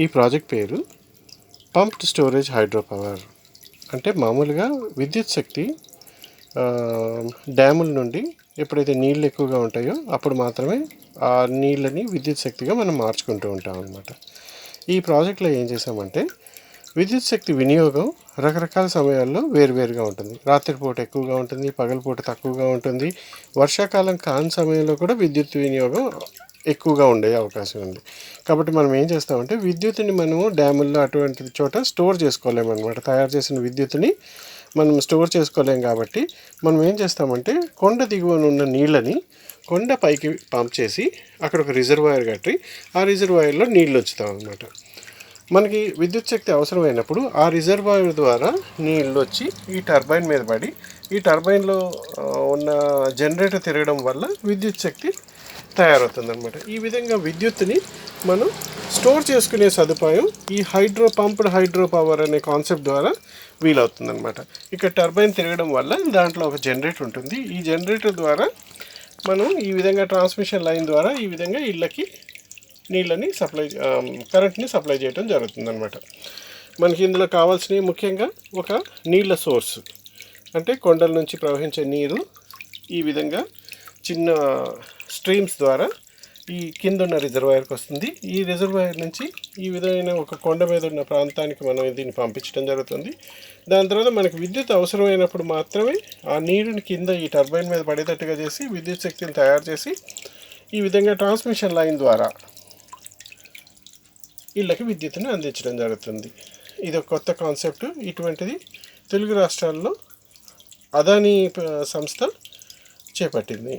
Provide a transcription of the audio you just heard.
ఈ ప్రాజెక్ట్ పేరు pumped storage hydro power. అంటే మామూలుగా విద్యుత్ శక్తి డ్యాముల నుండి ఎప్పుడైతే నీళ్ళు ఎక్కువగా ఉంటాయో అప్పుడు మాత్రమే ఆ నీళ్ళని విద్యుత్ శక్తిగా మనం మార్చుకుంటూ ఉంటాం అన్నమాట. ఈ ప్రాజెక్ట్లో ఏం చేసామంటే విద్యుత్ శక్తి వినియోగం రకరకాల సమయాల్లో వేరువేరుగా ఉంటుంది. రాత్రిపూట ఎక్కువగా ఉంటుంది, పగలపూట తక్కువగా ఉంటుంది. వర్షాకాలం కాని సమయంలో కూడా విద్యుత్ వినియోగం ఎక్కువగా ఉండే అవకాశం ఉంది. కాబట్టి మనం ఏం చేస్తామంటే విద్యుత్తుని మనము డ్యాముల్లో అటువంటి చోట స్టోర్ చేసుకోలేమన్నమాట. తయారు చేసిన విద్యుత్తుని మనం స్టోర్ చేసుకోలేం. కాబట్టి మనం ఏం చేస్తామంటే కొండ దిగువన ఉన్న నీళ్ళని కొండ పైకి పంప్ చేసి అక్కడ ఒక రిజర్వాయర్ కట్టి ఆ రిజర్వాయర్లో నీళ్ళు వచ్చుతాం అన్నమాట. మనకి విద్యుత్ శక్తి అవసరమైనప్పుడు ఆ రిజర్వాయర్ ద్వారా నీళ్ళు వచ్చి ఈ టర్బైన్ మీద పడి ఈ టర్బైన్లో ఉన్న జనరేటర్ తిరగడం వల్ల విద్యుత్ శక్తి తయారవుతుందన్నమాట. ఈ విధంగా విద్యుత్తుని మనం స్టోర్ చేసుకునే సదుపాయం ఈ పంప్డ్ హైడ్రో పవర్ అనే కాన్సెప్ట్ ద్వారా వీలవుతుందన్నమాట. ఇక్కడ టర్బైన్ తిరగడం వల్ల దాంట్లో ఒక జనరేటర్ ఉంటుంది. ఈ జనరేటర్ ద్వారా మనం ఈ విధంగా ట్రాన్స్మిషన్ లైన్ ద్వారా ఈ విధంగా ఇళ్ళకి నీళ్ళని కరెంట్ని సప్లై చేయడం జరుగుతుందన్నమాట. మనకి ఇందులో కావాల్సినవి ముఖ్యంగా ఒక నీళ్ళ సోర్స్, అంటే కొండల నుంచి ప్రవహించే నీరు ఈ విధంగా చిన్న స్ట్రీమ్స్ ద్వారా ఈ కింద ఉన్న రిజర్వాయర్కి వస్తుంది. ఈ రిజర్వాయర్ నుంచి ఈ విధమైన ఒక కొండ మీద ఉన్న ప్రాంతానికి మనం దీన్ని పంపించడం జరుగుతుంది. దాని తర్వాత మనకి విద్యుత్ అవసరమైనప్పుడు మాత్రమే ఆ నీరుని కింద ఈ టర్బైన్ మీద పడేటట్టుగా చేసి విద్యుత్ శక్తిని తయారు చేసి ఈ విధంగా ట్రాన్స్మిషన్ లైన్ ద్వారా ఇళ్ళకి విద్యుత్తుని అందించడం జరుగుతుంది. ఇది ఒక కొత్త కాన్సెప్ట్. ఇటువంటిది తెలుగు రాష్ట్రాల్లో అదానీ సంస్థ చేపట్టింది.